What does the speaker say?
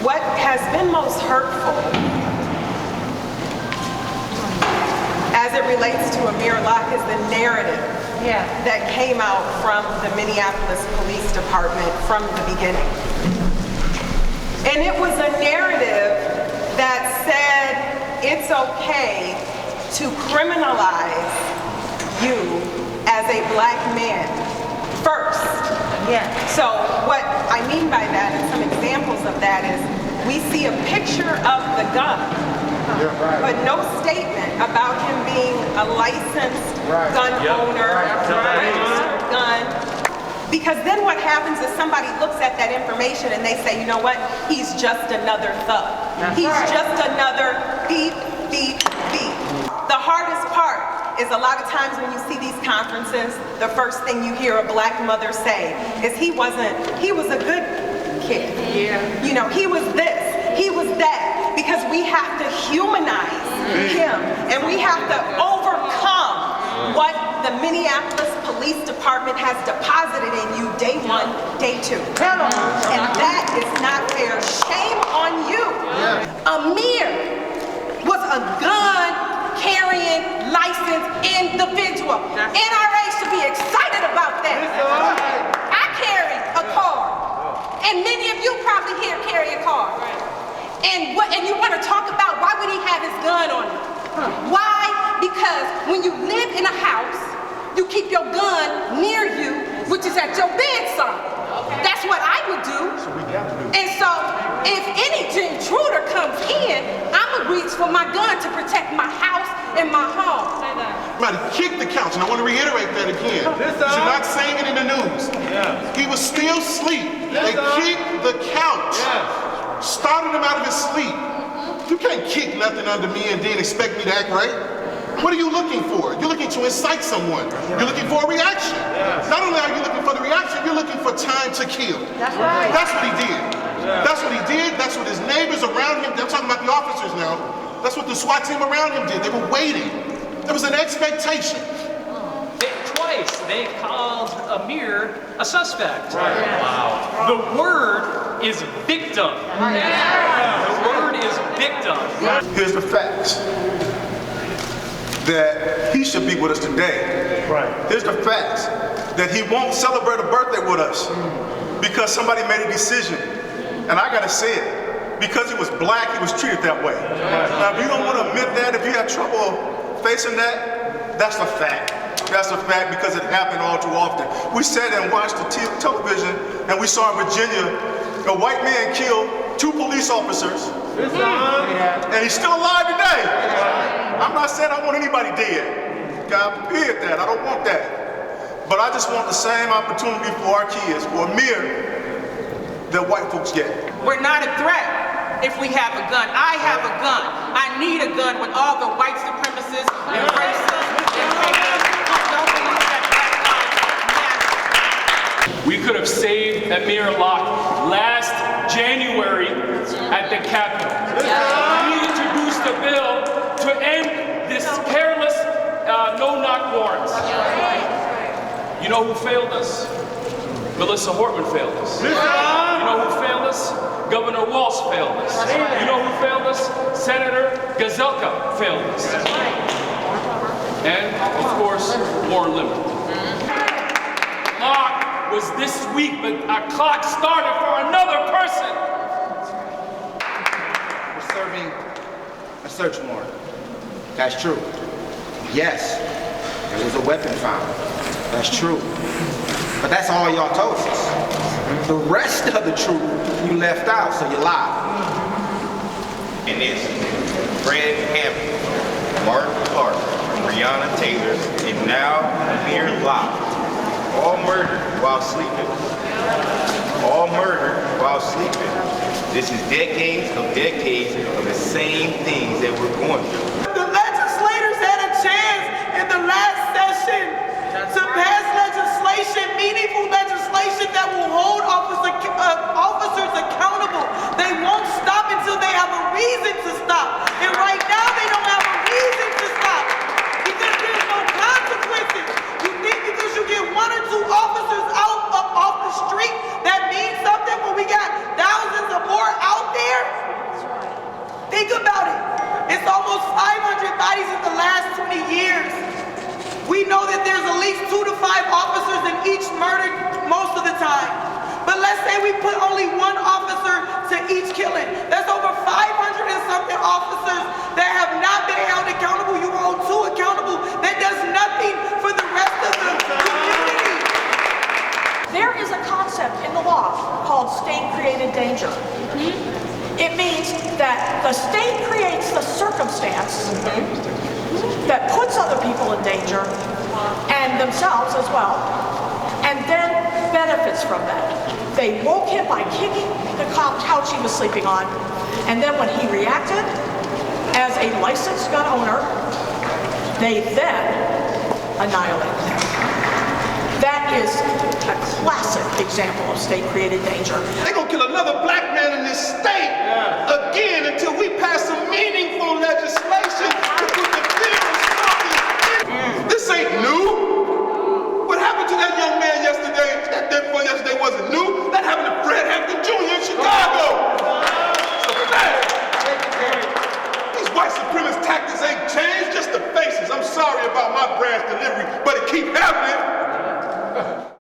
What has been most hurtful as it relates to Amir Locke is the narrative that came out from the Minneapolis Police Department from the beginning. And it was a narrative that said it's okay to criminalize you as a black man first. So what I mean by that, and some examples of that, is we see a picture of the gun, but no statement about him being a licensed gun owner, registered gun. Because then what happens is somebody looks at that information and they say, you know what, he's just another thug. He's just another beep, beep, beep. The hardest part is a lot of times when you see these conferences, the first thing you hear a black mother say is he was a good kid. You know, he was this, he was that, because we have to humanize him and we have to overcome what the Minneapolis Police Department has deposited in you day one, day two. And that is not fair. Shame on you. Amir was a gun-carrying, licensed individual. NRA should be excited about that. I carry a car, and many of you probably here carry a car. And you want to talk about why would he have his gun on him? Why? Because when you live in a house, you keep your gun near you, which is at your bedside. That's what I would do. And so, if any intruder comes in, I'm gonna reach for my gun to protect my house and my home. Somebody kicked the couch, and I want to reiterate that again. You're not saying it in the news. He was still asleep. They kicked the couch, started him out of his sleep. You can't kick nothing under me and then expect me to act right. What are you looking for? You're looking to incite someone. You're looking for a reaction. Not only are you looking for the reaction, you're looking for time to kill. That's right. That's what he did. That's what he did. That's what his neighbors around him, I'm talking about the officers now, that's what the SWAT team around him did. They were waiting. There was an expectation. Twice they called Amir a suspect. Wow. The word is victim. The word is victim. Here's the facts. That he should be with us today. Here's the facts. That he won't celebrate a birthday with us because somebody made a decision. And I gotta say it. Because he was black, he was treated that way. Now, if you don't want to admit that, if you have trouble facing that, that's a fact. That's a fact because it happened all too often. We sat and watched the television and we saw in Virginia a white man kill 2 police officers. And he's still alive today. I'm not saying I want anybody dead. God forbid that. I don't want that. But I just want the same opportunity for our kids, for Amir, that white folks get. We're not a threat if we have a gun. I have a gun. I need a gun with all the white supremacists and racists and haters who don't believe that black lives matter. We could have saved Amir Locke last January at the Capitol. We introduced a bill to end this careless No Knock Warrant. You know who failed us? Melissa Hortman failed us. You know who failed us? Governor Walsh failed us. You know who failed us? Senator Gazelka failed us. And, of course, Warren Limmer. Locke was this week, but a clock started for another person. We're serving a search warrant. That's true. Yes, there was a weapon found. That's true. But that's all y'all told us. The rest of the truth you left out, so you lied. And it's Fred Hampton, Mark Clark, Breonna Taylor, and now Amir Locke. All murdered while sleeping. All murdered while sleeping. This is decades of the same things that we're going through. The legislators had a chance in the last session to pass legislation, meaningful legislation that will hold officers accountable. They won't stop until they have a reason to stop. And right now they don't have a reason to stop because there's no consequences. You think because you get 1 or 2 officers out off the street that means something when we got thousands or more out there? least 2 to 5 officers in each murder most of the time. But let's say we put only 1 officer to each killing. That's over 500 and something officers that have not been held accountable. You hold 2 accountable. That does nothing for the rest of the community. There is a concept in the law called state-created danger. It means that the state creates the circumstance that puts other people in danger and themselves as well, and then benefits from that. They woke him by kicking the couch he was sleeping on, and then when he reacted as a licensed gun owner, they then annihilated him. That is a classic example of state-created danger. They're gonna kill another black man in this state again until we pass some meaningful legislation to put the fear of something in. This ain't new. What happened to that young man yesterday, that dead boy yesterday wasn't new. That happened to Fred Hampton Jr. in Chicago. It's a fact. These white supremacist tactics ain't changed, just the faces. I'm sorry about my brash delivery, but it keep happening.